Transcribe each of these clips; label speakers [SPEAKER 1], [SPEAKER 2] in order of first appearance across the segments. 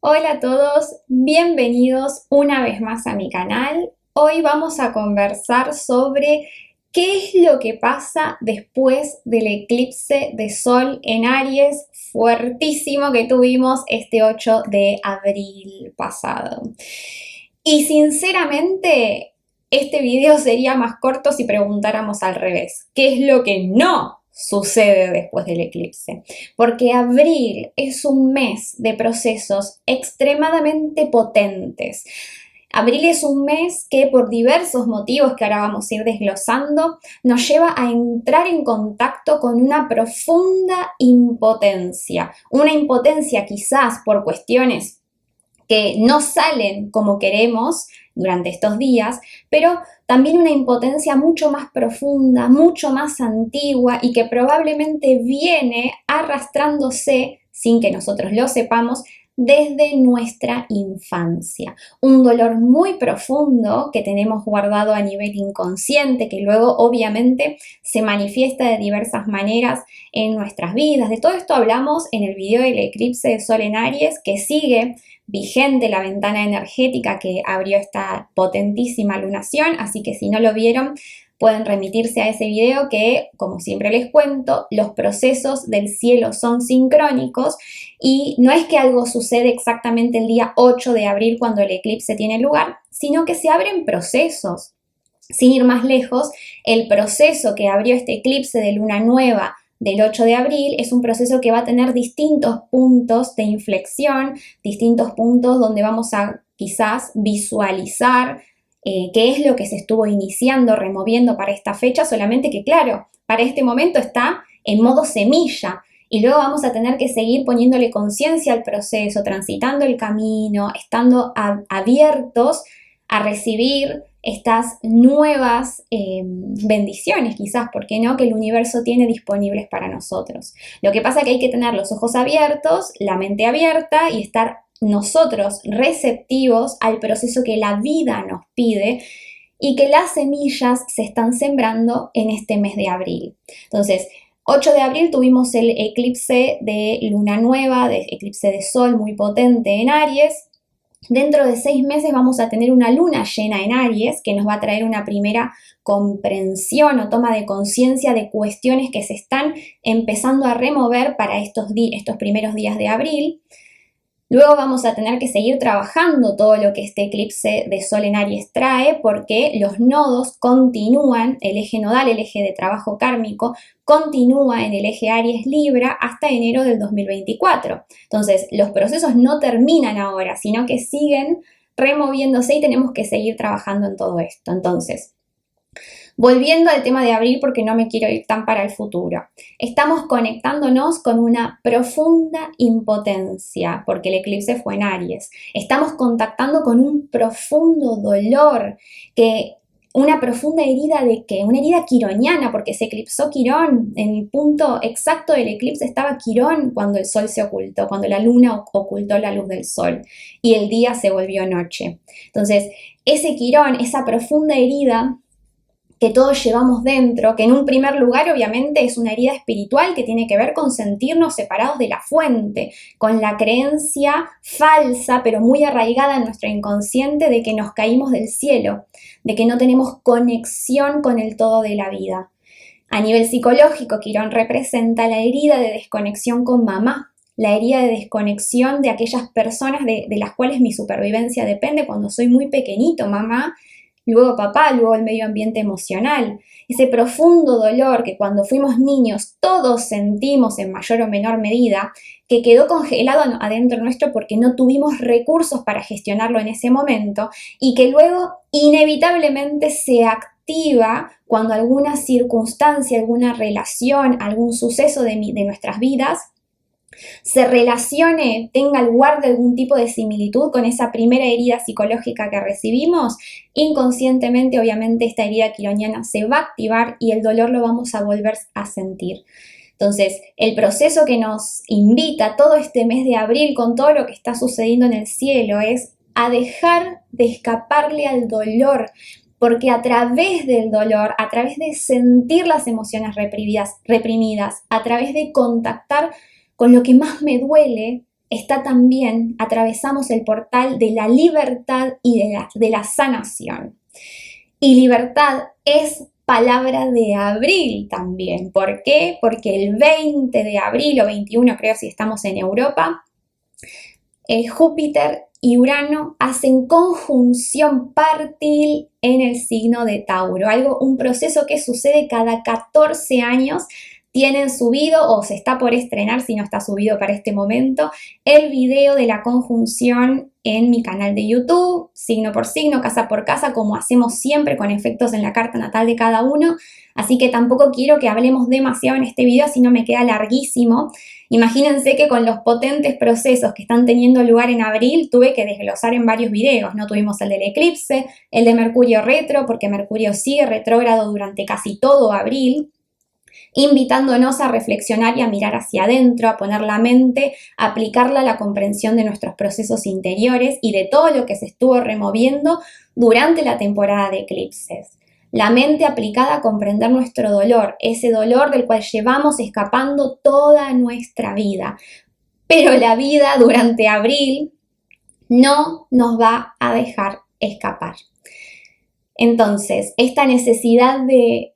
[SPEAKER 1] Hola a todos, bienvenidos una vez más a mi canal. Hoy vamos a conversar sobre qué es lo que pasa después del eclipse de Sol en Aries fuertísimo que tuvimos este 8 de abril pasado. Y sinceramente, este video sería más corto si preguntáramos al revés. ¿Qué es lo que no sucede después del eclipse? Porque abril es un mes de procesos extremadamente potentes. Abril es un mes que por diversos motivos que ahora vamos a ir desglosando, nos lleva a entrar en contacto con una profunda impotencia. Una impotencia quizás por cuestiones que no salen como queremos durante estos días, pero también una impotencia mucho más profunda, mucho más antigua y que probablemente viene arrastrándose, sin que nosotros lo sepamos, desde nuestra infancia. Un dolor muy profundo que tenemos guardado a nivel inconsciente, que luego obviamente se manifiesta de diversas maneras en nuestras vidas. De todo esto hablamos en el video del eclipse de Sol en Aries, que sigue vigente la ventana energética que abrió esta potentísima lunación, así que si no lo vieron pueden remitirse a ese video que, como siempre les cuento, los procesos del cielo son sincrónicos y no es que algo sucede exactamente el día 8 de abril cuando el eclipse tiene lugar, sino que se abren procesos. Sin ir más lejos, el proceso que abrió este eclipse de luna nueva del 8 de abril es un proceso que va a tener distintos puntos de inflexión, distintos puntos donde vamos a quizás visualizar qué es lo que se estuvo iniciando, removiendo para esta fecha, solamente que claro, para este momento está en modo semilla y luego vamos a tener que seguir poniéndole conciencia al proceso, transitando el camino, estando abiertos a recibir estas nuevas bendiciones, quizás, ¿por qué no?, que el universo tiene disponibles para nosotros. Lo que pasa es que hay que tener los ojos abiertos, la mente abierta y estar nosotros receptivos al proceso que la vida nos pide y que las semillas se están sembrando en este mes de abril. Entonces, 8 de abril tuvimos el eclipse de luna nueva, de eclipse de sol muy potente en Aries. Dentro de 6 meses vamos a tener una luna llena en Aries que nos va a traer una primera comprensión o toma de conciencia de cuestiones que se están empezando a remover para estos primeros días de abril. Luego vamos a tener que seguir trabajando todo lo que este eclipse de Sol en Aries trae porque los nodos continúan, el eje nodal, el eje de trabajo kármico, continúa en el eje Aries-Libra hasta enero del 2024. Entonces, los procesos no terminan ahora, sino que siguen removiéndose y tenemos que seguir trabajando en todo esto. Entonces, volviendo al tema de abril porque no me quiero ir tan para el futuro. Estamos conectándonos con una profunda impotencia porque el eclipse fue en Aries. Estamos contactando con un profundo dolor una profunda herida de qué? Una herida quironiana, porque se eclipsó Quirón. En el punto exacto del eclipse estaba Quirón cuando el sol se ocultó, cuando la luna ocultó la luz del sol y el día se volvió noche. Entonces, ese Quirón, esa profunda herida que todos llevamos dentro, que en un primer lugar obviamente es una herida espiritual que tiene que ver con sentirnos separados de la fuente, con la creencia falsa pero muy arraigada en nuestro inconsciente de que nos caímos del cielo, de que no tenemos conexión con el todo de la vida. A nivel psicológico, Quirón representa la herida de desconexión con mamá, la herida de desconexión de aquellas personas de las cuales mi supervivencia depende cuando soy muy pequeñito, mamá, luego papá, luego el medio ambiente emocional. Ese profundo dolor que cuando fuimos niños todos sentimos en mayor o menor medida, que quedó congelado adentro nuestro porque no tuvimos recursos para gestionarlo en ese momento y que luego inevitablemente se activa cuando alguna circunstancia, alguna relación, algún suceso de nuestras vidas se relacione, tenga lugar de algún tipo de similitud con esa primera herida psicológica que recibimos, inconscientemente obviamente esta herida quironiana se va a activar y el dolor lo vamos a volver a sentir. Entonces, el proceso que nos invita todo este mes de abril con todo lo que está sucediendo en el cielo es a dejar de escaparle al dolor, porque a través del dolor, a través de sentir las emociones reprimidas, a través de contactar con lo que más me duele, también, atravesamos el portal de la libertad y de la sanación. Y libertad es palabra de abril también. ¿Por qué? Porque el 20 de abril o 21, creo, si estamos en Europa, Júpiter y Urano hacen conjunción partil en el signo de Tauro. Un proceso que sucede cada 14 años. Tienen subido, o se está por estrenar, si no está subido para este momento, el video de la conjunción en mi canal de YouTube, signo por signo, casa por casa, como hacemos siempre con efectos en la carta natal de cada uno. Así que tampoco quiero que hablemos demasiado en este video, si no me queda larguísimo. Imagínense que con los potentes procesos que están teniendo lugar en abril, tuve que desglosar en varios videos, ¿no? Tuvimos el del eclipse, el de Mercurio retro, porque Mercurio sigue retrógrado durante casi todo abril, invitándonos a reflexionar y a mirar hacia adentro, a poner la mente, a aplicarla a la comprensión de nuestros procesos interiores y de todo lo que se estuvo removiendo durante la temporada de eclipses. La mente aplicada a comprender nuestro dolor, ese dolor del cual llevamos escapando toda nuestra vida. Pero la vida durante abril no nos va a dejar escapar. Entonces, esta necesidad de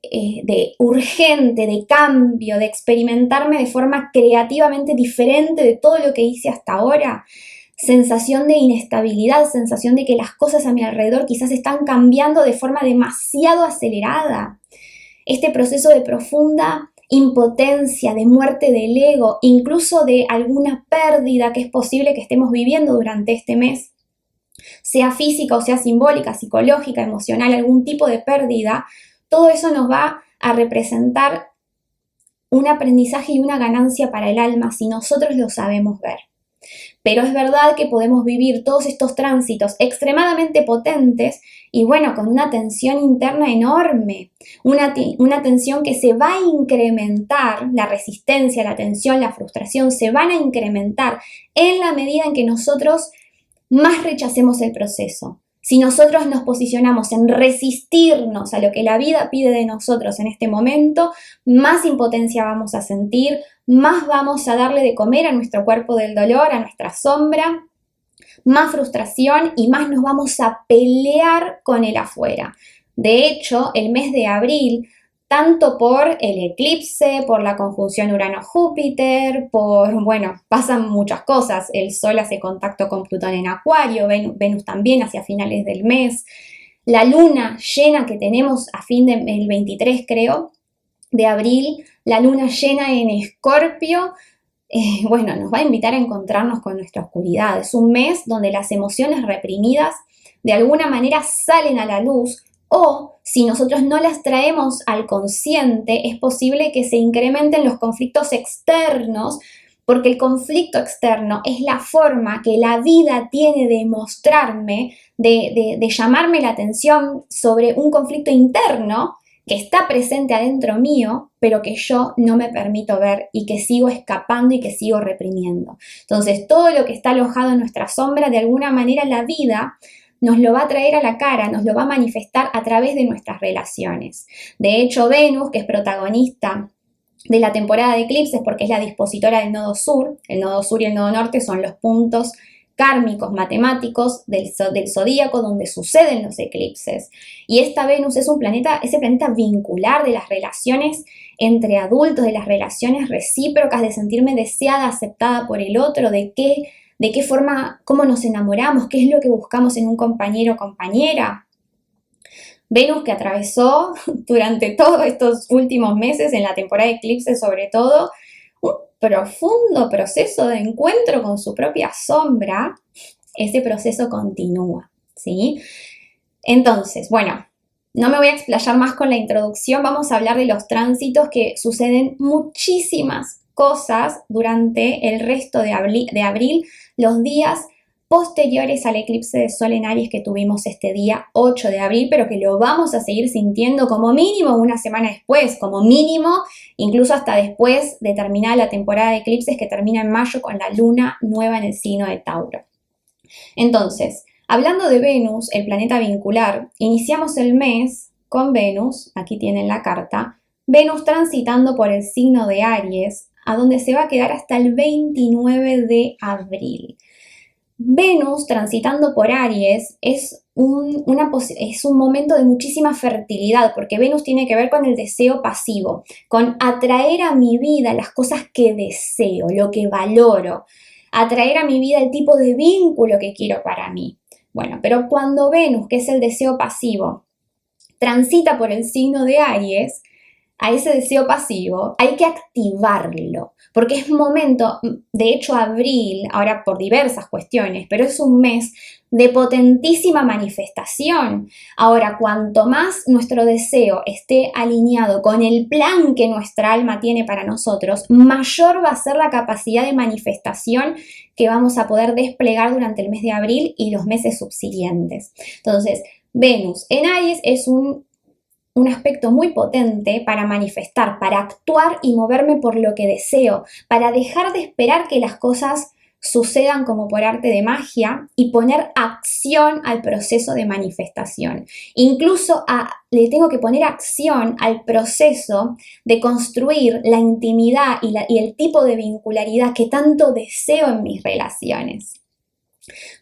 [SPEAKER 1] urgente, de cambio, de experimentarme de forma creativamente diferente de todo lo que hice hasta ahora, sensación de inestabilidad, sensación de que las cosas a mi alrededor quizás están cambiando de forma demasiado acelerada. Este proceso de profunda impotencia, de muerte del ego, incluso de alguna pérdida que es posible que estemos viviendo durante este mes, sea física o sea simbólica, psicológica, emocional, algún tipo de pérdida, todo eso nos va a representar un aprendizaje y una ganancia para el alma si nosotros lo sabemos ver. Pero es verdad que podemos vivir todos estos tránsitos extremadamente potentes y bueno, con una tensión interna enorme, una tensión que se va a incrementar, la resistencia, la tensión, la frustración se van a incrementar en la medida en que nosotros más rechacemos el proceso. Si nosotros nos posicionamos en resistirnos a lo que la vida pide de nosotros en este momento, más impotencia vamos a sentir, más vamos a darle de comer a nuestro cuerpo del dolor, a nuestra sombra, más frustración y más nos vamos a pelear con el afuera. De hecho, el mes de abril, tanto por el eclipse, por la conjunción Urano-Júpiter, pasan muchas cosas. El Sol hace contacto con Plutón en Acuario, Venus también hacia finales del mes. La luna llena que tenemos a fin del 23, creo, de abril, la luna llena en Escorpio, nos va a invitar a encontrarnos con nuestra oscuridad. Es un mes donde las emociones reprimidas de alguna manera salen a la luz, o si nosotros no las traemos al consciente, es posible que se incrementen los conflictos externos, porque el conflicto externo es la forma que la vida tiene de mostrarme, de llamarme la atención sobre un conflicto interno que está presente adentro mío, pero que yo no me permito ver y que sigo escapando y que sigo reprimiendo. Entonces, todo lo que está alojado en nuestra sombra, de alguna manera la vida nos lo va a traer a la cara, nos lo va a manifestar a través de nuestras relaciones. De hecho, Venus, que es protagonista de la temporada de eclipses porque es la dispositora del nodo sur, el nodo sur y el nodo norte son los puntos kármicos matemáticos del zodíaco donde suceden los eclipses. Y esta Venus es ese planeta vincular de las relaciones entre adultos, de las relaciones recíprocas, de sentirme deseada, aceptada por el otro, de qué forma, cómo nos enamoramos, qué es lo que buscamos en un compañero o compañera. Venus que atravesó durante todos estos últimos meses, en la temporada de eclipses sobre todo, un profundo proceso de encuentro con su propia sombra. Ese proceso continúa, ¿sí? Entonces, no me voy a explayar más con la introducción, vamos a hablar de los tránsitos que suceden muchísimas cosas durante el resto de abril, los días posteriores al eclipse de Sol en Aries que tuvimos este día 8 de abril, pero que lo vamos a seguir sintiendo como mínimo una semana después, como mínimo incluso hasta después de terminar la temporada de eclipses que termina en mayo con la luna nueva en el signo de Tauro. Entonces, hablando de Venus, el planeta vincular, iniciamos el mes con Venus, aquí tienen la carta, Venus transitando por el signo de Aries a donde se va a quedar hasta el 29 de abril. Venus transitando por Aries es un momento de muchísima fertilidad, porque Venus tiene que ver con el deseo pasivo, con atraer a mi vida las cosas que deseo, lo que valoro, atraer a mi vida el tipo de vínculo que quiero para mí. Bueno, pero cuando Venus, que es el deseo pasivo, transita por el signo de Aries, a ese deseo pasivo hay que activarlo, porque es momento, de hecho abril, ahora por diversas cuestiones, pero es un mes de potentísima manifestación. Ahora, cuanto más nuestro deseo esté alineado con el plan que nuestra alma tiene para nosotros, mayor va a ser la capacidad de manifestación que vamos a poder desplegar durante el mes de abril y los meses subsiguientes. Entonces, Venus en Aries es un aspecto muy potente para manifestar, para actuar y moverme por lo que deseo, para dejar de esperar que las cosas sucedan como por arte de magia y poner acción al proceso de manifestación. Incluso le tengo que poner acción al proceso de construir la intimidad y el tipo de vincularidad que tanto deseo en mis relaciones.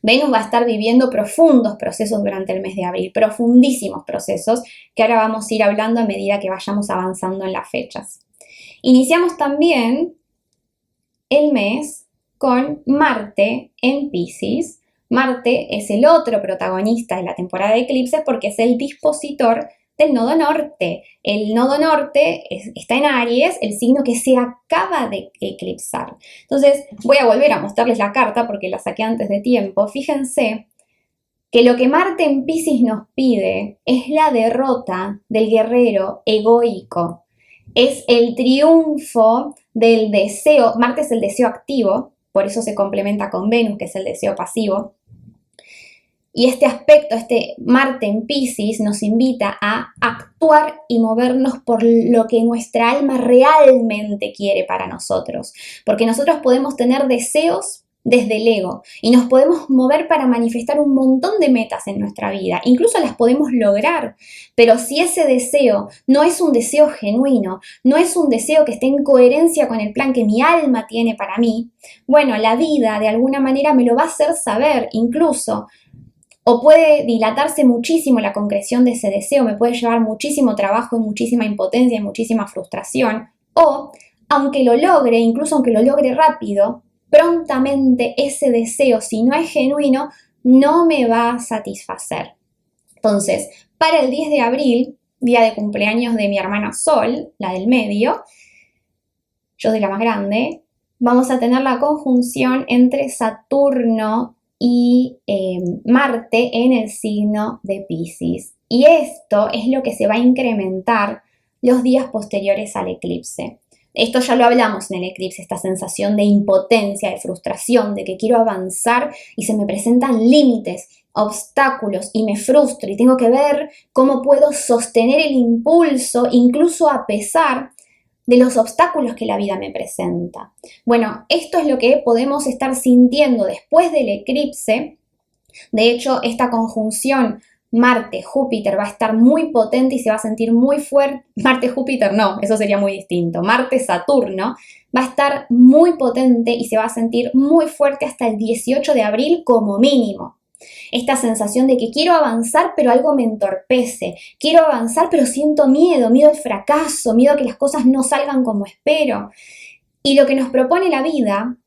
[SPEAKER 1] Venus va a estar viviendo profundos procesos durante el mes de abril, profundísimos procesos que ahora vamos a ir hablando a medida que vayamos avanzando en las fechas. Iniciamos también el mes con Marte en Piscis. Marte es el otro protagonista de la temporada de eclipses porque es el dispositor del nodo norte. El nodo norte está en Aries, el signo que se acaba de eclipsar. Entonces voy a volver a mostrarles la carta porque la saqué antes de tiempo. Fíjense que lo que Marte en Piscis nos pide es la derrota del guerrero egoico. Es el triunfo del deseo. Marte es el deseo activo, por eso se complementa con Venus, que es el deseo pasivo. Y este aspecto, este Marte en Piscis, nos invita a actuar y movernos por lo que nuestra alma realmente quiere para nosotros. Porque nosotros podemos tener deseos desde el ego y nos podemos mover para manifestar un montón de metas en nuestra vida. Incluso las podemos lograr, pero si ese deseo no es un deseo genuino, no es un deseo que esté en coherencia con el plan que mi alma tiene para mí, bueno, la vida de alguna manera me lo va a hacer saber, incluso. O puede dilatarse muchísimo la concreción de ese deseo, me puede llevar muchísimo trabajo y muchísima impotencia y muchísima frustración. O, aunque lo logre, incluso aunque lo logre rápido, prontamente ese deseo, si no es genuino, no me va a satisfacer. Entonces, para el 10 de abril, día de cumpleaños de mi hermana Sol, la del medio, yo soy la más grande, vamos a tener la conjunción entre Saturno y Marte en el signo de Piscis. Y esto es lo que se va a incrementar los días posteriores al eclipse. Esto ya lo hablamos en el eclipse, esta sensación de impotencia, de frustración, de que quiero avanzar y se me presentan límites, obstáculos y me frustro y tengo que ver cómo puedo sostener el impulso, incluso a pesar de los obstáculos que la vida me presenta. Bueno, esto es lo que podemos estar sintiendo después del eclipse. De hecho, esta conjunción Marte-Júpiter va a estar muy potente y se va a sentir muy fuerte. Marte-Júpiter no, eso sería muy distinto. Marte-Saturno va a estar muy potente y se va a sentir muy fuerte hasta el 18 de abril como mínimo. Esta sensación de que quiero avanzar pero algo me entorpece, quiero avanzar pero siento miedo, miedo al fracaso, miedo a que las cosas no salgan como espero. Y lo que nos propone la vida,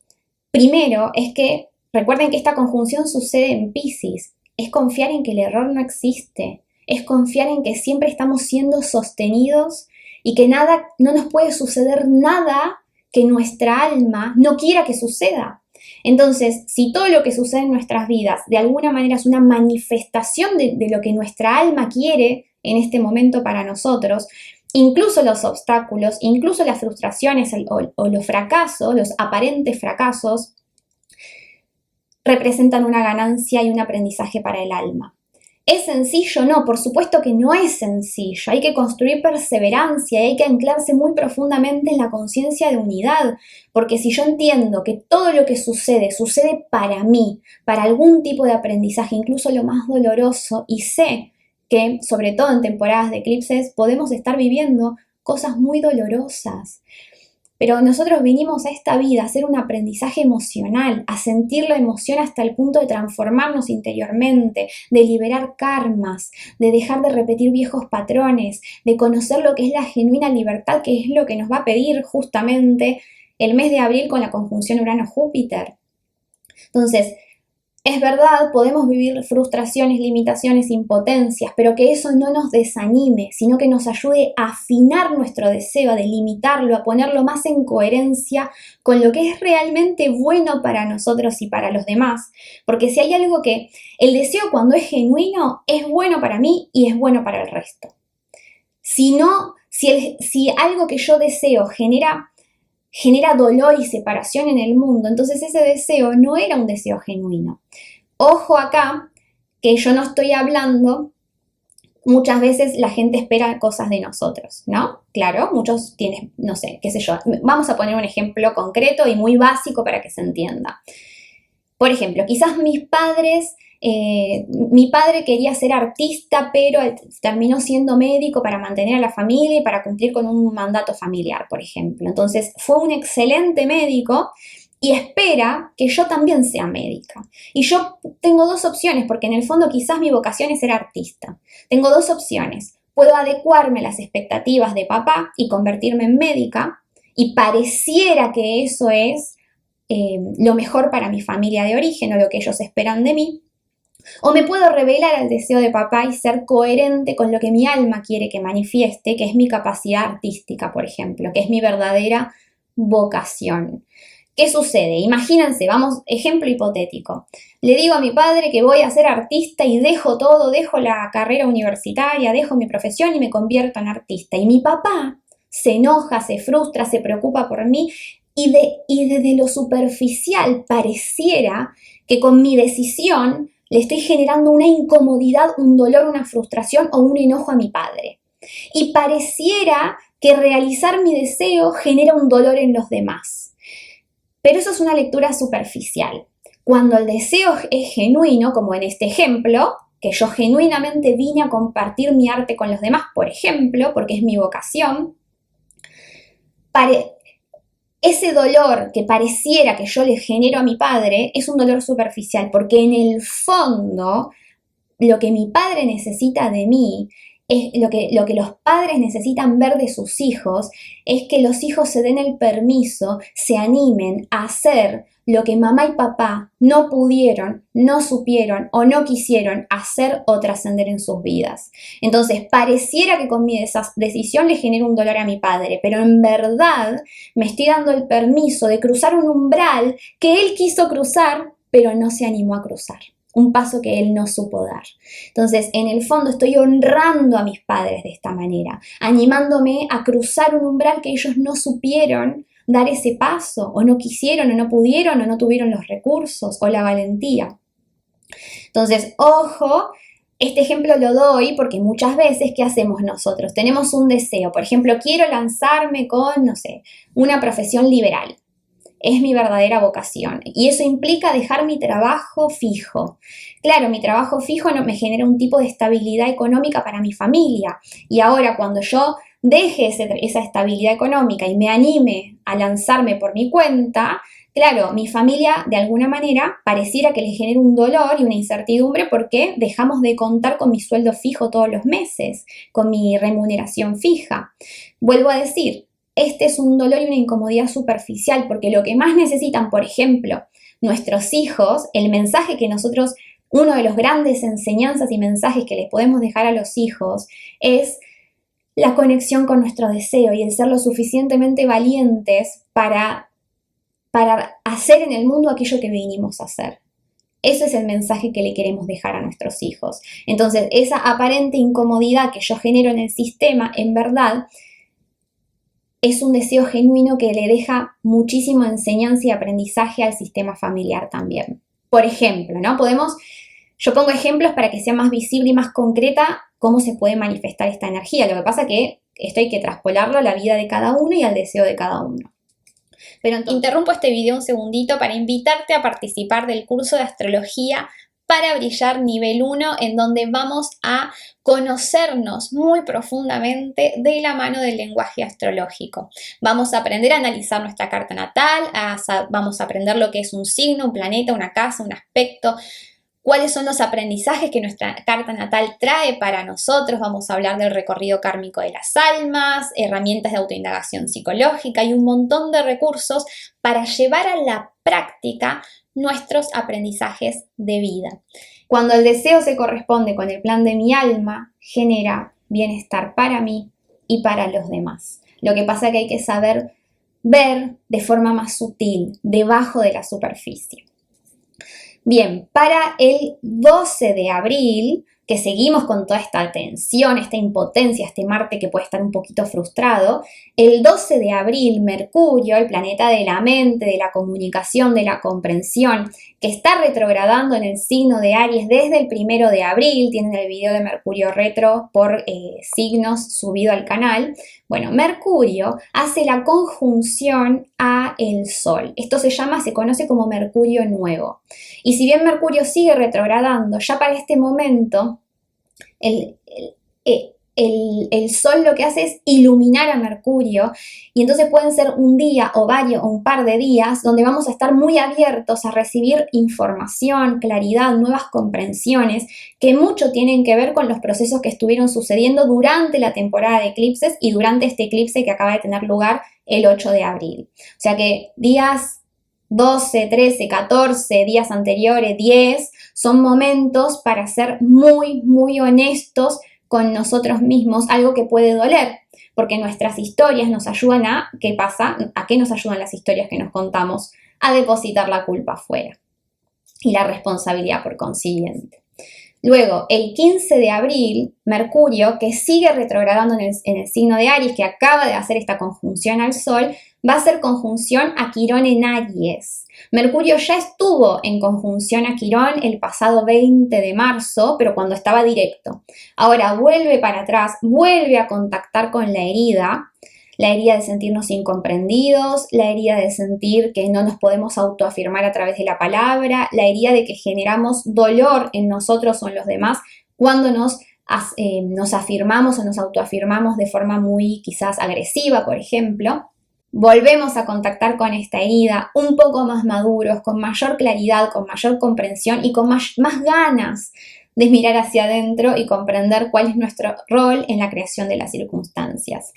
[SPEAKER 1] primero, es que recuerden que esta conjunción sucede en Piscis, es confiar en que el error no existe, es confiar en que siempre estamos siendo sostenidos y que no nos puede suceder nada que nuestra alma no quiera que suceda. Entonces, si todo lo que sucede en nuestras vidas de alguna manera es una manifestación de lo que nuestra alma quiere en este momento para nosotros, incluso los obstáculos, incluso las frustraciones o los fracasos, los aparentes fracasos, representan una ganancia y un aprendizaje para el alma. ¿Es sencillo? No, por supuesto que no es sencillo. Hay que construir perseverancia y hay que anclarse muy profundamente en la conciencia de unidad, porque si yo entiendo que todo lo que sucede para mí, para algún tipo de aprendizaje, incluso lo más doloroso, y sé que, sobre todo en temporadas de eclipses, podemos estar viviendo cosas muy dolorosas. Pero nosotros vinimos a esta vida a hacer un aprendizaje emocional, a sentir la emoción hasta el punto de transformarnos interiormente, de liberar karmas, de dejar de repetir viejos patrones, de conocer lo que es la genuina libertad, que es lo que nos va a pedir justamente el mes de abril con la conjunción Urano-Júpiter. Entonces, es verdad, podemos vivir frustraciones, limitaciones, impotencias, pero que eso no nos desanime, sino que nos ayude a afinar nuestro deseo, a delimitarlo, a ponerlo más en coherencia con lo que es realmente bueno para nosotros y para los demás. Porque si hay algo que el deseo cuando es genuino es bueno para mí y es bueno para el resto. Si no, si algo que yo deseo genera dolor y separación en el mundo, entonces ese deseo no era un deseo genuino. Ojo acá, que yo no estoy hablando, muchas veces la gente espera cosas de nosotros, ¿no? Claro, muchos tienen, no sé, qué sé yo, vamos a poner un ejemplo concreto y muy básico para que se entienda. Por ejemplo, quizás mis padres, mi padre quería ser artista, pero terminó siendo médico para mantener a la familia y para cumplir con un mandato familiar, por ejemplo. Entonces fue un excelente médico y espera que yo también sea médica. Y yo tengo dos opciones, porque en el fondo quizás mi vocación es ser artista. Tengo dos opciones. Puedo adecuarme a las expectativas de papá y convertirme en médica, y pareciera que eso es lo mejor para mi familia de origen o lo que ellos esperan de mí. O me puedo revelar al deseo de papá y ser coherente con lo que mi alma quiere que manifieste, que es mi capacidad artística, por ejemplo, que es mi verdadera vocación. ¿Qué sucede? Imagínense, vamos, ejemplo hipotético. Le digo a mi padre que voy a ser artista y dejo todo, dejo la carrera universitaria, dejo mi profesión y me convierto en artista. Y mi papá se enoja, se frustra, se preocupa por mí y desde lo superficial pareciera que con mi decisión le estoy generando una incomodidad, un dolor, una frustración o un enojo a mi padre. Y pareciera que realizar mi deseo genera un dolor en los demás. Pero eso es una lectura superficial. Cuando el deseo es genuino, como en este ejemplo, que yo genuinamente vine a compartir mi arte con los demás, por ejemplo, porque es mi vocación, ese dolor que pareciera que yo le genero a mi padre es un dolor superficial, porque en el fondo lo que mi padre necesita de mí es lo que los padres necesitan ver de sus hijos, es que los hijos se den el permiso, se animen a hacer lo que mamá y papá no pudieron, no supieron o no quisieron hacer o trascender en sus vidas. Entonces, pareciera que con mi decisión le genero un dolor a mi padre, pero en verdad me estoy dando el permiso de cruzar un umbral que él quiso cruzar, pero no se animó a cruzar. Un paso que él no supo dar. Entonces, en el fondo estoy honrando a mis padres de esta manera, animándome a cruzar un umbral que ellos no supieron dar ese paso, o no quisieron, o no pudieron, o no tuvieron los recursos, o la valentía. Entonces, ojo, este ejemplo lo doy porque muchas veces, ¿qué hacemos nosotros? Tenemos un deseo, por ejemplo, quiero lanzarme con, no sé, una profesión liberal. Es mi verdadera vocación y eso implica dejar mi trabajo fijo. Claro, mi trabajo fijo no me genera un tipo de estabilidad económica para mi familia y ahora cuando yo deje esa estabilidad económica y me anime a lanzarme por mi cuenta, claro, mi familia de alguna manera pareciera que le genera un dolor y una incertidumbre porque dejamos de contar con mi sueldo fijo todos los meses, con mi remuneración fija. Vuelvo a decir, este es un dolor y una incomodidad superficial porque lo que más necesitan, por ejemplo, nuestros hijos, el mensaje que nosotros, uno de los grandes enseñanzas y mensajes que les podemos dejar a los hijos es la conexión con nuestro deseo y el ser lo suficientemente valientes para hacer en el mundo aquello que vinimos a hacer. Ese es el mensaje que le queremos dejar a nuestros hijos. Entonces, esa aparente incomodidad que yo genero en el sistema, en verdad, es un deseo genuino que le deja muchísima enseñanza y aprendizaje al sistema familiar también. Por ejemplo, ¿no? Yo pongo ejemplos para que sea más visible y más concreta cómo se puede manifestar esta energía. Lo que pasa es que esto hay que traspolarlo a la vida de cada uno y al deseo de cada uno. Pero entonces, interrumpo este video un segundito para invitarte a participar del curso de astrología para brillar nivel 1, en donde vamos a conocernos muy profundamente de la mano del lenguaje astrológico. Vamos a aprender a analizar nuestra carta natal, vamos a aprender lo que es un signo, un planeta, una casa, un aspecto, cuáles son los aprendizajes que nuestra carta natal trae para nosotros. Vamos a hablar del recorrido kármico de las almas, herramientas de autoindagación psicológica y un montón de recursos para llevar a la práctica nuestros aprendizajes de vida. Cuando el deseo se corresponde con el plan de mi alma, genera bienestar para mí y para los demás. Lo que pasa es que hay que saber ver de forma más sutil, debajo de la superficie. Bien, para el 12 de abril, que seguimos con toda esta tensión, esta impotencia, este Marte que puede estar un poquito frustrado, el 12 de abril, Mercurio, el planeta de la mente, de la comunicación, de la comprensión, que está retrogradando en el signo de Aries desde el 1 de abril, tienen el video de Mercurio retro por signos subido al canal. Bueno, Mercurio hace la conjunción a el Sol. Esto se conoce como Mercurio nuevo. Y si bien Mercurio sigue retrogradando, ya para este momento el Sol lo que hace es iluminar a Mercurio, y entonces pueden ser un día o varios o un par de días donde vamos a estar muy abiertos a recibir información, claridad, nuevas comprensiones que mucho tienen que ver con los procesos que estuvieron sucediendo durante la temporada de eclipses y durante este eclipse que acaba de tener lugar el 8 de abril. O sea que días 12, 13, 14, días anteriores, 10, son momentos para ser muy, muy honestos con nosotros mismos, algo que puede doler, porque nuestras historias nos ayudan ¿qué pasa? ¿A qué nos ayudan las historias que nos contamos? A depositar la culpa afuera y la responsabilidad por consiguiente. Luego, el 15 de abril, Mercurio, que sigue retrogradando en el signo de Aries, que acaba de hacer esta conjunción al Sol, va a hacer conjunción a Quirón en Aries. Mercurio ya estuvo en conjunción a Quirón el pasado 20 de marzo, pero cuando estaba directo. Ahora vuelve para atrás, vuelve a contactar con la herida de sentirnos incomprendidos, la herida de sentir que no nos podemos autoafirmar a través de la palabra, la herida de que generamos dolor en nosotros o en los demás cuando nos afirmamos o nos autoafirmamos de forma muy quizás agresiva, por ejemplo. Volvemos a contactar con esta herida un poco más maduros, con mayor claridad, con mayor comprensión y con más ganas de mirar hacia adentro y comprender cuál es nuestro rol en la creación de las circunstancias.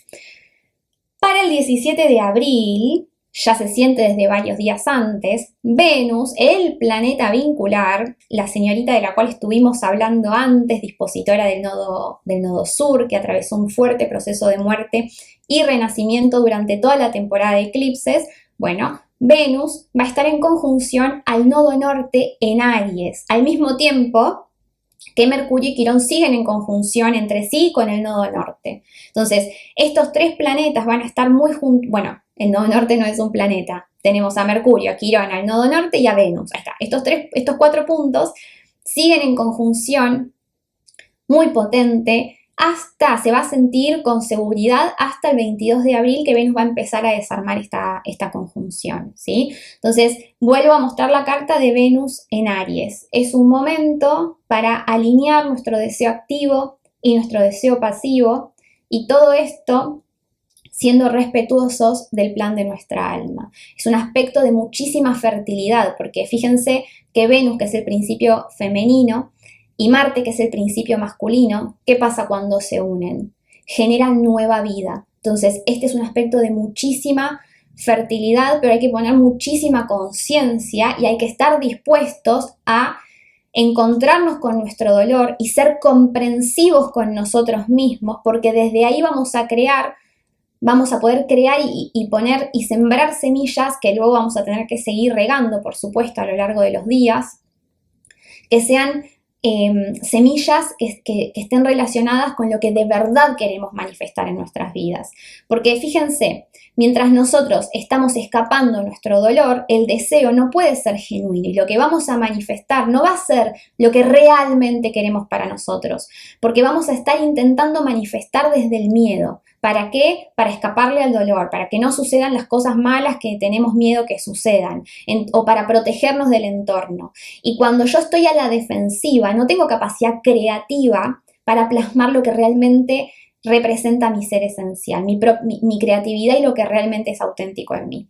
[SPEAKER 1] Para el 17 de abril, ya se siente desde varios días antes, Venus, el planeta vincular, la señorita de la cual estuvimos hablando antes, dispositora del nodo sur, que atravesó un fuerte proceso de muerte y renacimiento durante toda la temporada de eclipses, bueno, Venus va a estar en conjunción al nodo norte en Aries, al mismo tiempo que Mercurio y Quirón siguen en conjunción entre sí con el nodo norte. Entonces, estos tres planetas van a estar muy juntos. Bueno, el nodo norte no es un planeta. Tenemos a Mercurio, a Quirón, al nodo norte y a Venus. Ahí está. Estos 4 puntos siguen en conjunción muy potente. Se va a sentir con seguridad hasta el 22 de abril que Venus va a empezar a desarmar esta conjunción, ¿sí? Entonces, vuelvo a mostrar la carta de Venus en Aries. Es un momento para alinear nuestro deseo activo y nuestro deseo pasivo, y todo esto siendo respetuosos del plan de nuestra alma. Es un aspecto de muchísima fertilidad, porque fíjense que Venus, que es el principio femenino, y Marte, que es el principio masculino, ¿qué pasa cuando se unen? Generan nueva vida. Entonces, este es un aspecto de muchísima fertilidad, pero hay que poner muchísima conciencia y hay que estar dispuestos a encontrarnos con nuestro dolor y ser comprensivos con nosotros mismos, porque desde ahí vamos a poder crear y poner y sembrar semillas que luego vamos a tener que seguir regando, por supuesto, a lo largo de los días, que sean semillas que estén relacionadas con lo que de verdad queremos manifestar en nuestras vidas. Porque fíjense, mientras nosotros estamos escapando nuestro dolor, el deseo no puede ser genuino y lo que vamos a manifestar no va a ser lo que realmente queremos para nosotros, porque vamos a estar intentando manifestar desde el miedo, ¿Para qué? Para escaparle al dolor, para que no sucedan las cosas malas que tenemos miedo que sucedan, o para protegernos del entorno. Y cuando yo estoy a la defensiva, no tengo capacidad creativa para plasmar lo que realmente representa mi ser esencial, mi creatividad y lo que realmente es auténtico en mí.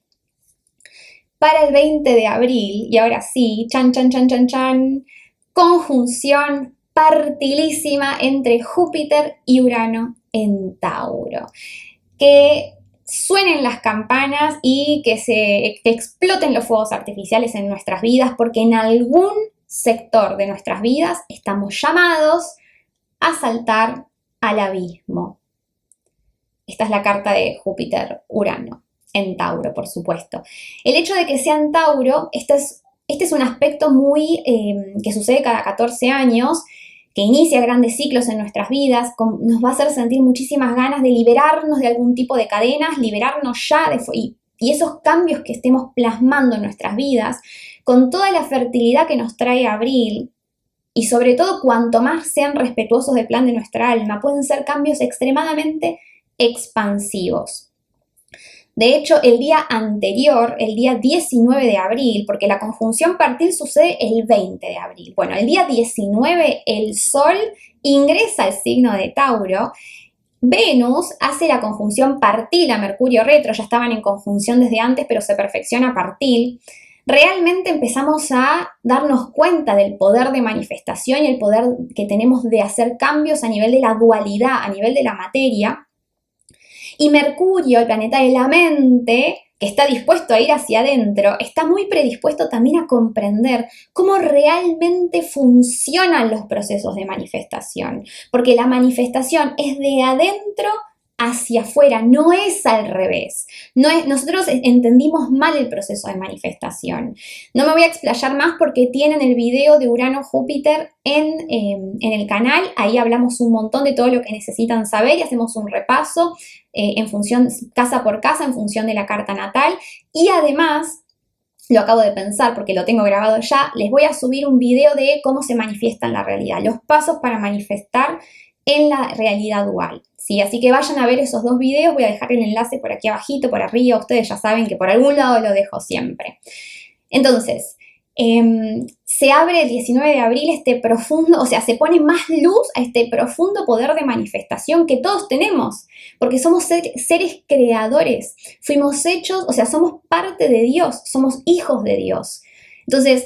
[SPEAKER 1] Para el 20 de abril, y ahora sí, chan, chan, chan, chan, chan, conjunción partilísima entre Júpiter y Urano en Tauro. Que suenen las campanas y que exploten los fuegos artificiales en nuestras vidas, porque en algún sector de nuestras vidas estamos llamados a saltar al abismo. Esta es la carta de Júpiter-Urano. En Tauro, por supuesto. El hecho de que sea en Tauro, este es un aspecto muy que sucede cada 14 años, que inicia grandes ciclos en nuestras vidas, nos va a hacer sentir muchísimas ganas de liberarnos de algún tipo de cadenas, liberarnos ya y esos cambios que estemos plasmando en nuestras vidas, con toda la fertilidad que nos trae abril, y sobre todo cuanto más sean respetuosos del plan de nuestra alma, pueden ser cambios extremadamente expansivos. De hecho, el día anterior, el día 19 de abril, porque la conjunción partil sucede el 20 de abril. Bueno, el día 19 el Sol ingresa al signo de Tauro. Venus hace la conjunción partil a Mercurio retro, ya estaban en conjunción desde antes, pero se perfecciona partil. Realmente empezamos a darnos cuenta del poder de manifestación y el poder que tenemos de hacer cambios a nivel de la dualidad, a nivel de la materia. Y Mercurio, el planeta de la mente, que está dispuesto a ir hacia adentro, está muy predispuesto también a comprender cómo realmente funcionan los procesos de manifestación. Porque la manifestación es de adentro hacia afuera, no es al revés. Nosotros entendimos mal el proceso de manifestación. No me voy a explayar más porque tienen el video de Urano-Júpiter en el canal. Ahí hablamos un montón de todo lo que necesitan saber y hacemos un repaso en función, casa por casa, en función de la carta natal. Y además, lo acabo de pensar porque lo tengo grabado ya, les voy a subir un video de cómo se manifiesta en la realidad, los pasos para manifestar en la realidad dual. ¿Sí? Así que vayan a ver esos dos videos, voy a dejar el enlace por aquí abajito, por arriba, ustedes ya saben que por algún lado lo dejo siempre. Entonces, se abre el 19 de abril este profundo, o sea, se pone más luz a este profundo poder de manifestación que todos tenemos, porque somos seres creadores, fuimos hechos, o sea, somos parte de Dios, somos hijos de Dios. Entonces,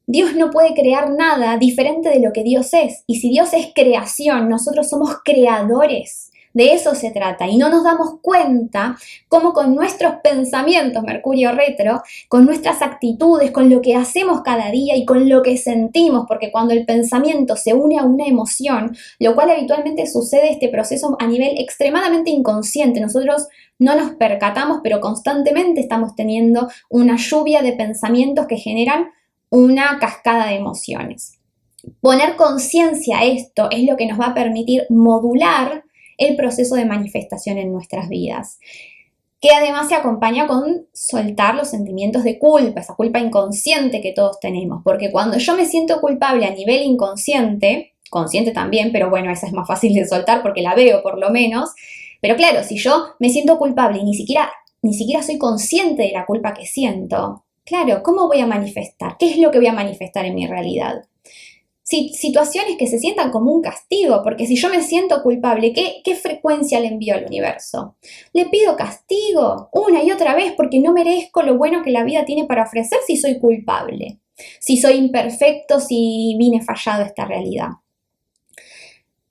[SPEAKER 1] Dios no puede crear nada diferente de lo que Dios es, y si Dios es creación, nosotros somos creadores. De eso se trata y no nos damos cuenta cómo con nuestros pensamientos, Mercurio retro, con nuestras actitudes, con lo que hacemos cada día y con lo que sentimos, porque cuando el pensamiento se une a una emoción, lo cual habitualmente sucede este proceso a nivel extremadamente inconsciente, nosotros no nos percatamos, pero constantemente estamos teniendo una lluvia de pensamientos que generan una cascada de emociones. Poner conciencia a esto es lo que nos va a permitir modular el proceso de manifestación en nuestras vidas, que además se acompaña con soltar los sentimientos de culpa, esa culpa inconsciente que todos tenemos, porque cuando yo me siento culpable a nivel inconsciente, consciente también, pero bueno, esa es más fácil de soltar porque la veo por lo menos, pero claro, si yo me siento culpable y ni siquiera soy consciente de la culpa que siento, claro, ¿cómo voy a manifestar? ¿Qué es lo que voy a manifestar en mi realidad? Situaciones que se sientan como un castigo, porque si yo me siento culpable, ¿qué frecuencia le envío al universo? Le pido castigo una y otra vez porque no merezco lo bueno que la vida tiene para ofrecer si soy culpable, si soy imperfecto, si vine fallado a esta realidad.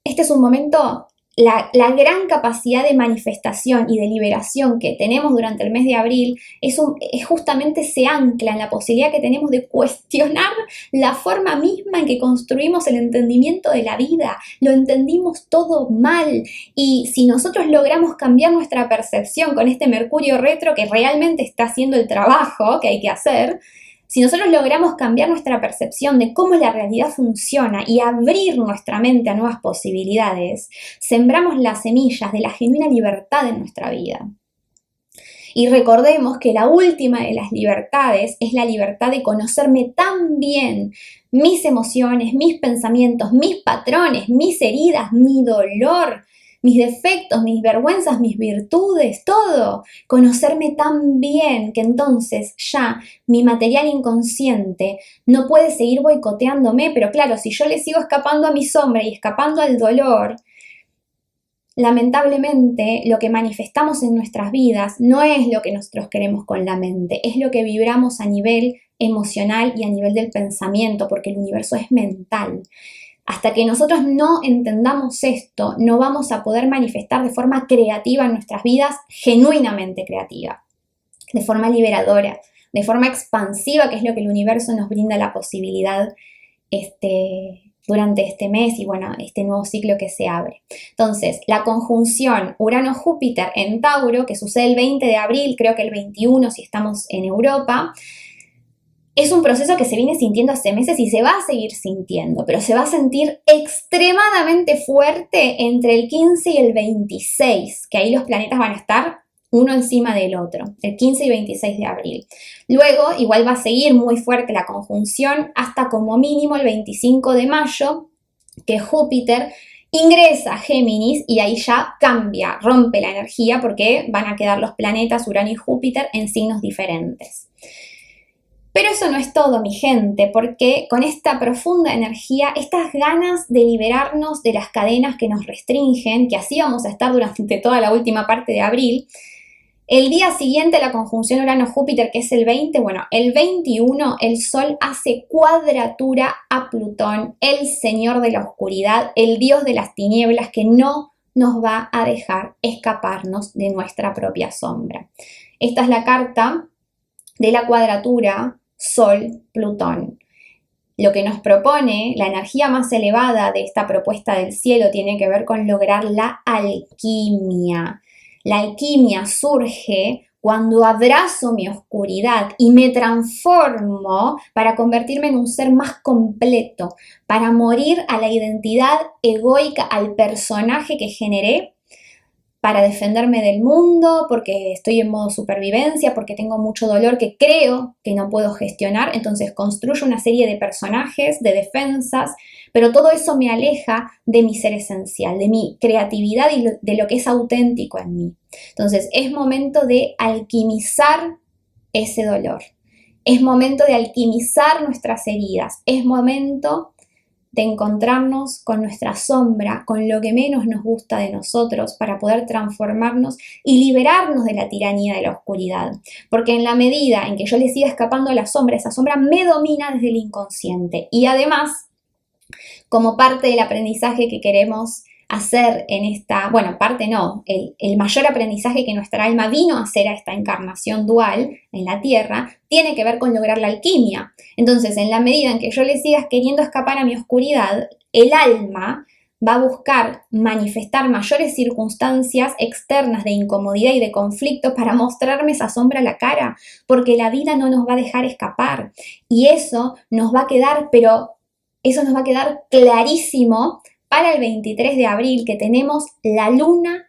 [SPEAKER 1] Este es un momento, la gran capacidad de manifestación y de liberación que tenemos durante el mes de abril justamente se ancla en la posibilidad que tenemos de cuestionar la forma misma en que construimos el entendimiento de la vida. Lo entendimos todo mal y si nosotros logramos cambiar nuestra percepción con este Mercurio retro que realmente está haciendo el trabajo que hay que hacer, si nosotros logramos cambiar nuestra percepción de cómo la realidad funciona y abrir nuestra mente a nuevas posibilidades, sembramos las semillas de la genuina libertad en nuestra vida. Y recordemos que la última de las libertades es la libertad de conocerme tan bien, mis emociones, mis pensamientos, mis patrones, mis heridas, mi dolor, mis defectos, mis vergüenzas, mis virtudes, todo. Conocerme tan bien que entonces ya mi material inconsciente no puede seguir boicoteándome, pero claro, si yo le sigo escapando a mi sombra y escapando al dolor, lamentablemente, lo que manifestamos en nuestras vidas no es lo que nosotros queremos con la mente, es lo que vibramos a nivel emocional y a nivel del pensamiento, porque el universo es mental. Hasta que nosotros no entendamos esto, no vamos a poder manifestar de forma creativa en nuestras vidas, genuinamente creativa, de forma liberadora, de forma expansiva, que es lo que el universo nos brinda la posibilidad durante este mes y bueno, este nuevo ciclo que se abre. Entonces, la conjunción Urano-Júpiter en Tauro, que sucede el 20 de abril, creo que el 21 si estamos en Europa, es un proceso que se viene sintiendo hace meses y se va a seguir sintiendo, pero se va a sentir extremadamente fuerte entre el 15 y el 26, que ahí los planetas van a estar uno encima del otro, el 15 y 26 de abril. Luego, igual va a seguir muy fuerte la conjunción hasta como mínimo el 25 de mayo, que Júpiter ingresa a Géminis y ahí ya cambia, rompe la energía porque van a quedar los planetas Urano y Júpiter en signos diferentes. Pero eso no es todo, mi gente, porque con esta profunda energía, estas ganas de liberarnos de las cadenas que nos restringen, que así vamos a estar durante toda la última parte de abril, el día siguiente a la conjunción Urano-Júpiter, que es el 20, bueno, el 21 el Sol hace cuadratura a Plutón, el señor de la oscuridad, el dios de las tinieblas, que no nos va a dejar escaparnos de nuestra propia sombra. Esta es la carta de la cuadratura Sol-Plutón. Lo que nos propone, la energía más elevada de esta propuesta del cielo tiene que ver con lograr la alquimia. La alquimia surge cuando abrazo mi oscuridad y me transformo para convertirme en un ser más completo, para morir a la identidad egoica, al personaje que generé, para defenderme del mundo, porque estoy en modo supervivencia, porque tengo mucho dolor que creo que no puedo gestionar, entonces construyo una serie de personajes, de defensas, pero todo eso me aleja de mi ser esencial, de mi creatividad y de lo que es auténtico en mí. Entonces es momento de alquimizar ese dolor, es momento de alquimizar nuestras heridas, es momento de encontrarnos con nuestra sombra, con lo que menos nos gusta de nosotros para poder transformarnos y liberarnos de la tiranía de la oscuridad. Porque en la medida en que yo le siga escapando a la sombra, esa sombra me domina desde el inconsciente. Y además, como parte del aprendizaje que queremos hacer en esta, bueno, parte no, el mayor aprendizaje que nuestra alma vino a hacer a esta encarnación dual en la Tierra, tiene que ver con lograr la alquimia. Entonces, en la medida en que yo le siga queriendo escapar a mi oscuridad, el alma va a buscar manifestar mayores circunstancias externas de incomodidad y de conflicto para mostrarme esa sombra a la cara, porque la vida no nos va a dejar escapar. Y eso nos va a quedar, pero eso nos va a quedar clarísimo para el 23 de abril, que tenemos la luna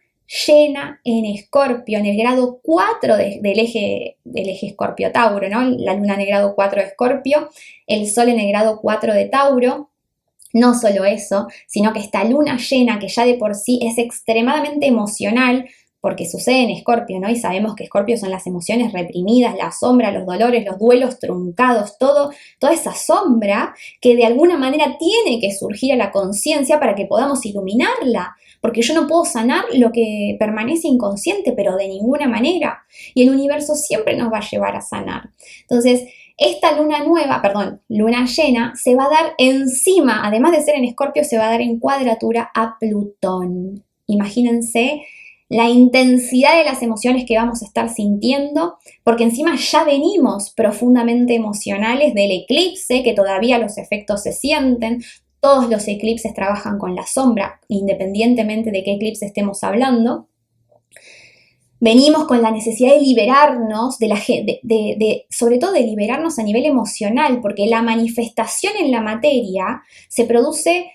[SPEAKER 1] llena en Escorpio, en el grado 4 del eje Escorpio-Tauro, ¿no? La luna en el grado 4 de Escorpio, el sol en el grado 4 de Tauro. No solo eso, sino que esta luna llena, que ya de por sí es extremadamente emocional, porque sucede en Escorpio, ¿no? Y sabemos que Escorpio son las emociones reprimidas, la sombra, los dolores, los duelos truncados, toda esa sombra que de alguna manera tiene que surgir a la conciencia para que podamos iluminarla, porque yo no puedo sanar lo que permanece inconsciente, pero de ninguna manera, y el universo siempre nos va a llevar a sanar. Entonces, esta luna llena, se va a dar encima, además de ser en Escorpio, se va a dar en cuadratura a Plutón. Imagínense la intensidad de las emociones que vamos a estar sintiendo, porque encima ya venimos profundamente emocionales del eclipse, que todavía los efectos se sienten. Todos los eclipses trabajan con la sombra, independientemente de qué eclipse estemos hablando. Venimos con la necesidad de liberarnos, sobre todo de liberarnos a nivel emocional, porque la manifestación en la materia se produce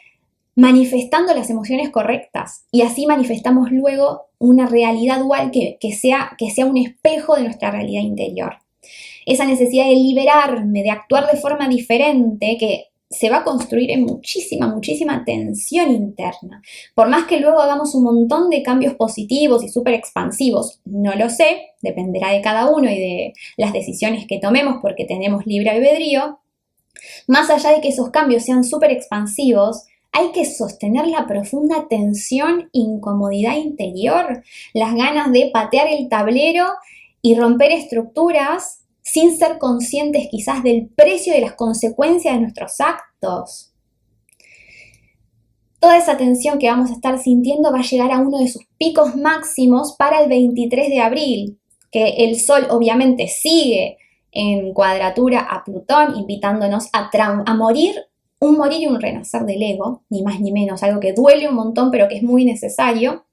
[SPEAKER 1] manifestando las emociones correctas, y así manifestamos luego una realidad dual que sea un espejo de nuestra realidad interior. Esa necesidad de liberarme, de actuar de forma diferente, que se va a construir en muchísima tensión interna. Por más que luego hagamos un montón de cambios positivos y súper expansivos, no lo sé, dependerá de cada uno y de las decisiones que tomemos porque tenemos libre albedrío. Más allá de que esos cambios sean súper expansivos, hay que sostener la profunda tensión, incomodidad interior, las ganas de patear el tablero y romper estructuras sin ser conscientes quizás del precio y de las consecuencias de nuestros actos. Toda esa tensión que vamos a estar sintiendo va a llegar a uno de sus picos máximos para el 23 de abril, que el Sol obviamente sigue en cuadratura a Plutón, invitándonos a morir, un morir y un renacer del ego, ni más ni menos, algo que duele un montón pero que es muy necesario.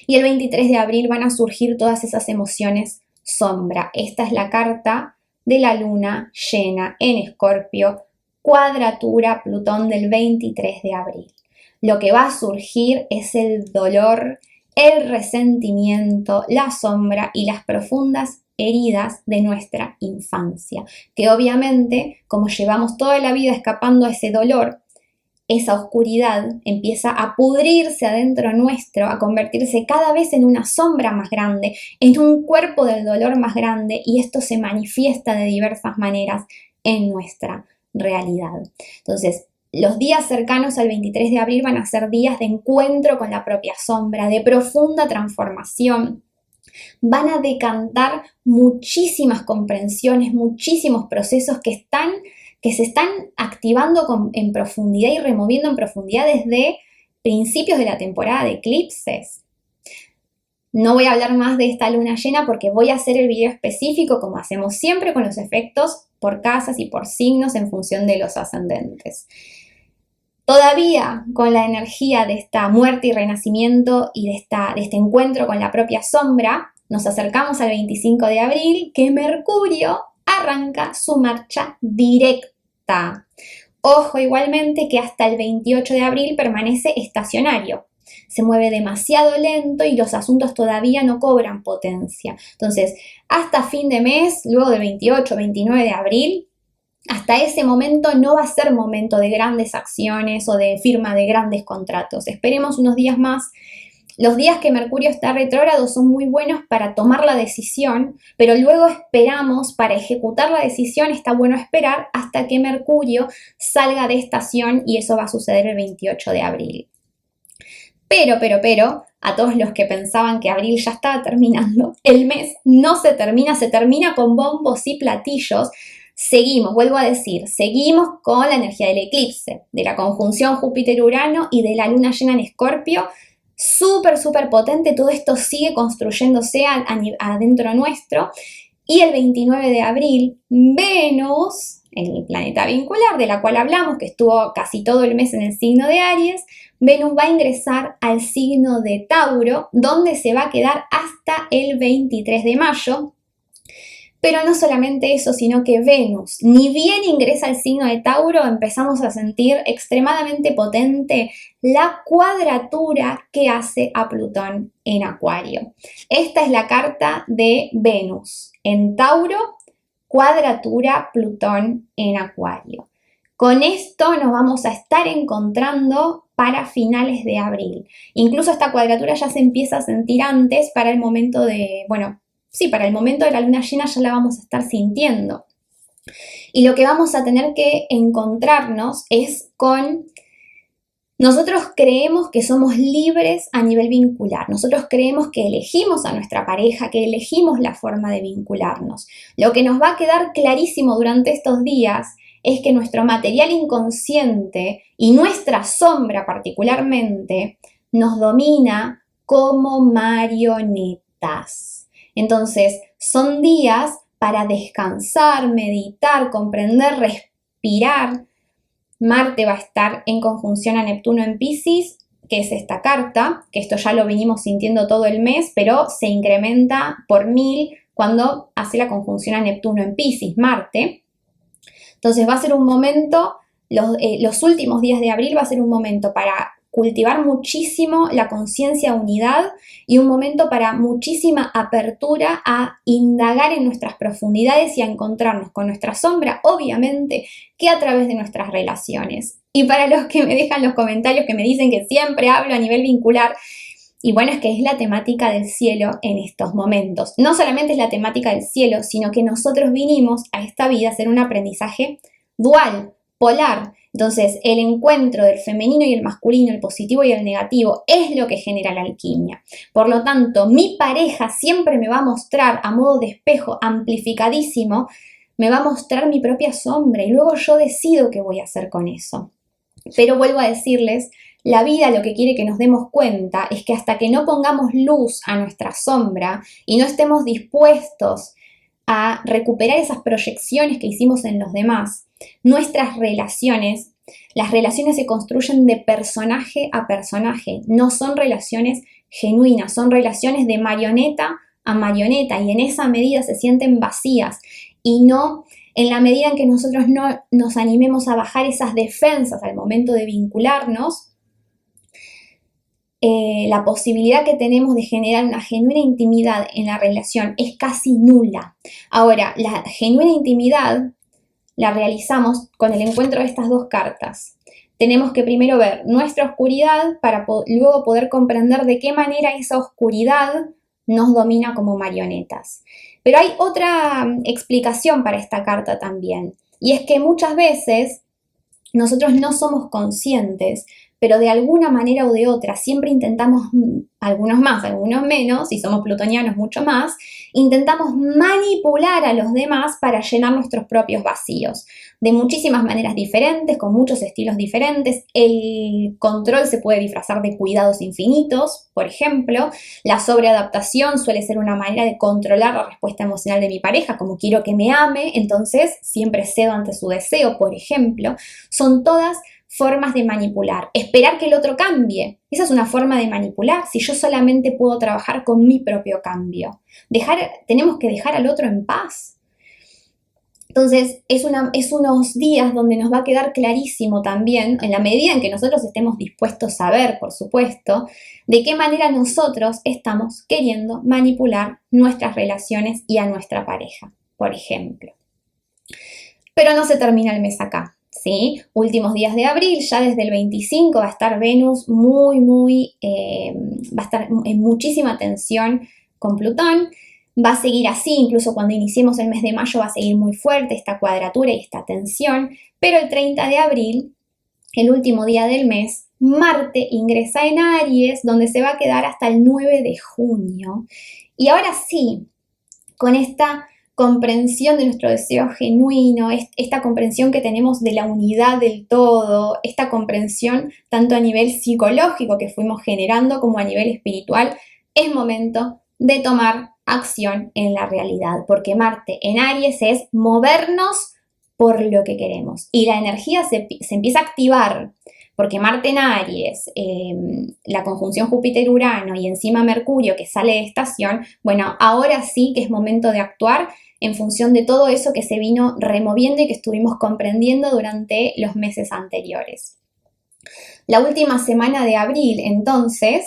[SPEAKER 1] Y el 23 de abril van a surgir todas esas emociones sombra. Esta es la carta de la luna llena en Escorpio, cuadratura Plutón del 23 de abril. Lo que va a surgir es el dolor, el resentimiento, la sombra y las profundas heridas de nuestra infancia, que obviamente, como llevamos toda la vida escapando a ese dolor, esa oscuridad empieza a pudrirse adentro nuestro, a convertirse cada vez en una sombra más grande, en un cuerpo del dolor más grande, y esto se manifiesta de diversas maneras en nuestra realidad. Entonces, los días cercanos al 23 de abril van a ser días de encuentro con la propia sombra, de profunda transformación. Van a decantar muchísimas comprensiones, muchísimos procesos que se están activando en profundidad y removiendo en profundidad desde principios de la temporada de eclipses. No voy a hablar más de esta luna llena porque voy a hacer el video específico, como hacemos siempre, con los efectos por casas y por signos en función de los ascendentes. Todavía con la energía de esta muerte y renacimiento y de este encuentro con la propia sombra, nos acercamos al 25 de abril, que Mercurio arranca su marcha directa. Ojo igualmente que hasta el 28 de abril permanece estacionario. Se mueve demasiado lento y los asuntos todavía no cobran potencia. Entonces, hasta fin de mes, luego del 28, 29 de abril, hasta ese momento no va a ser momento de grandes acciones o de firma de grandes contratos. Esperemos unos días más. Los días que Mercurio está retrógrado son muy buenos para tomar la decisión, pero luego esperamos para ejecutar la decisión, está bueno esperar hasta que Mercurio salga de estación y eso va a suceder el 28 de abril. Pero, a todos los que pensaban que abril ya estaba terminando, el mes no se termina con bombos y platillos. Seguimos, vuelvo a decir, seguimos con la energía del eclipse, de la conjunción Júpiter-Urano y de la luna llena en Escorpio. Súper potente, todo esto sigue construyéndose adentro nuestro. Y el 29 de abril, Venus, el planeta vincular de la cual hablamos, que estuvo casi todo el mes en el signo de Aries, Venus va a ingresar al signo de Tauro, donde se va a quedar hasta el 23 de mayo. Pero no solamente eso, sino que Venus, ni bien ingresa al signo de Tauro, empezamos a sentir extremadamente potente la cuadratura que hace a Plutón en Acuario. Esta es la carta de Venus en Tauro, cuadratura Plutón en Acuario. Con esto nos vamos a estar encontrando para finales de abril. Incluso esta cuadratura ya se empieza a sentir antes para el momento de, para el momento de la luna llena ya la vamos a estar sintiendo. Y lo que vamos a tener que encontrarnos es con... Nosotros creemos que somos libres a nivel vincular. Nosotros creemos que elegimos a nuestra pareja, que elegimos la forma de vincularnos. Lo que nos va a quedar clarísimo durante estos días es que nuestro material inconsciente y nuestra sombra particularmente nos domina como marionetas. Entonces, son días para descansar, meditar, comprender, respirar. Marte va a estar en conjunción a Neptuno en Piscis, que es esta carta, que esto ya lo venimos sintiendo todo el mes, pero se incrementa por 1000 cuando hace la conjunción a Neptuno en Piscis, Marte. Entonces va a ser un momento, los últimos días de abril va a ser un momento para cultivar muchísimo la conciencia de unidad y un momento para muchísima apertura a indagar en nuestras profundidades y a encontrarnos con nuestra sombra, obviamente, que a través de nuestras relaciones. Y para los que me dejan los comentarios que me dicen que siempre hablo a nivel vincular, y bueno, es que es la temática del cielo en estos momentos. No solamente es la temática del cielo, sino que nosotros vinimos a esta vida a hacer un aprendizaje dual, polar. Entonces, el encuentro del femenino y el masculino, el positivo y el negativo, es lo que genera la alquimia. Por lo tanto, mi pareja siempre me va a mostrar a modo de espejo amplificadísimo, me va a mostrar mi propia sombra y luego yo decido qué voy a hacer con eso. Pero vuelvo a decirles, la vida lo que quiere que nos demos cuenta es que hasta que no pongamos luz a nuestra sombra y no estemos dispuestos a recuperar esas proyecciones que hicimos en los demás, nuestras relaciones, las relaciones se construyen de personaje a personaje, no son relaciones genuinas, son relaciones de marioneta a marioneta y en esa medida se sienten vacías y no en la medida en que nosotros no nos animemos a bajar esas defensas al momento de vincularnos, la posibilidad que tenemos de generar una genuina intimidad en la relación es casi nula. Ahora, la genuina intimidad la realizamos con el encuentro de estas dos cartas. Tenemos que primero ver nuestra oscuridad para luego poder comprender de qué manera esa oscuridad nos domina como marionetas. Pero hay otra explicación para esta carta también, y es que muchas veces nosotros no somos conscientes, pero de alguna manera o de otra siempre intentamos, algunos más, algunos menos, y somos plutonianos mucho más, intentamos manipular a los demás para llenar nuestros propios vacíos. De muchísimas maneras diferentes, con muchos estilos diferentes. El control se puede disfrazar de cuidados infinitos, por ejemplo. La sobreadaptación suele ser una manera de controlar la respuesta emocional de mi pareja, como quiero que me ame, entonces siempre cedo ante su deseo, por ejemplo. Son todas formas de manipular. Esperar que el otro cambie. Esa es una forma de manipular si yo solamente puedo trabajar con mi propio cambio. Tenemos que dejar al otro en paz. Entonces, es unos días donde nos va a quedar clarísimo también, en la medida en que nosotros estemos dispuestos a ver, por supuesto, de qué manera nosotros estamos queriendo manipular nuestras relaciones y a nuestra pareja, por ejemplo. Pero no se termina el mes acá. ¿Sí? Últimos días de abril, ya desde el 25 va a estar Venus va a estar en muchísima tensión con Plutón, va a seguir así, incluso cuando iniciemos el mes de mayo va a seguir muy fuerte esta cuadratura y esta tensión, pero el 30 de abril, el último día del mes, Marte ingresa en Aries, donde se va a quedar hasta el 9 de junio, y ahora sí, con esta comprensión de nuestro deseo genuino, esta comprensión que tenemos de la unidad del todo, esta comprensión tanto a nivel psicológico que fuimos generando como a nivel espiritual, es momento de tomar acción en la realidad, porque Marte en Aries es movernos por lo que queremos y la energía se empieza a activar. Porque Marte en Aries, la conjunción Júpiter-Urano y encima Mercurio que sale de estación, bueno, ahora sí que es momento de actuar en función de todo eso que se vino removiendo y que estuvimos comprendiendo durante los meses anteriores. La última semana de abril, entonces,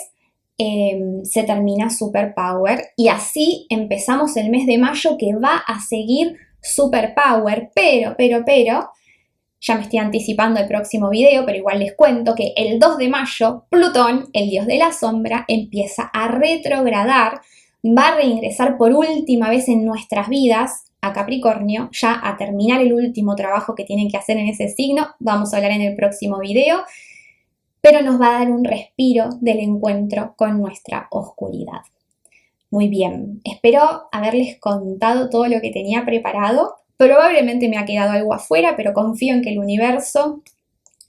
[SPEAKER 1] se termina Superpower y así empezamos el mes de mayo que va a seguir Superpower, pero, ya me estoy anticipando el próximo video, pero igual les cuento que el 2 de mayo, Plutón, el dios de la sombra, empieza a retrogradar, va a reingresar por última vez en nuestras vidas a Capricornio, ya a terminar el último trabajo que tienen que hacer en ese signo, vamos a hablar en el próximo video, pero nos va a dar un respiro del encuentro con nuestra oscuridad. Muy bien, espero haberles contado todo lo que tenía preparado. Probablemente me ha quedado algo afuera, pero confío en que el universo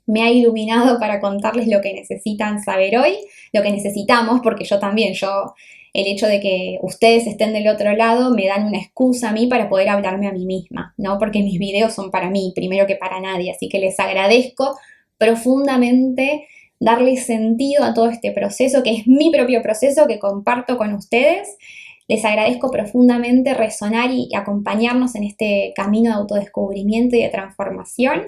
[SPEAKER 1] me ha iluminado para contarles lo que necesitan saber hoy, lo que necesitamos, porque el hecho de que ustedes estén del otro lado me dan una excusa a mí para poder hablarme a mí misma, ¿no? Porque mis videos son para mí, primero que para nadie, así que les agradezco profundamente darle sentido a todo este proceso, que es mi propio proceso que comparto con ustedes. Les agradezco profundamente resonar y acompañarnos en este camino de autodescubrimiento y de transformación.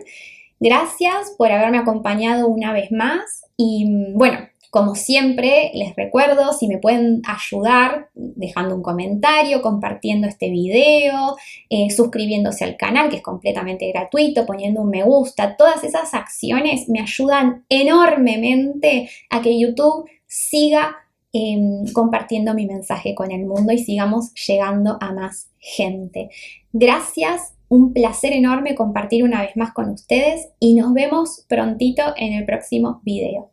[SPEAKER 1] Gracias por haberme acompañado una vez más y bueno, como siempre les recuerdo si me pueden ayudar dejando un comentario, compartiendo este video, suscribiéndose al canal que es completamente gratuito, poniendo un me gusta, todas esas acciones me ayudan enormemente a que YouTube siga compartiendo mi mensaje con el mundo y sigamos llegando a más gente. Gracias, un placer enorme compartir una vez más con ustedes y nos vemos prontito en el próximo video.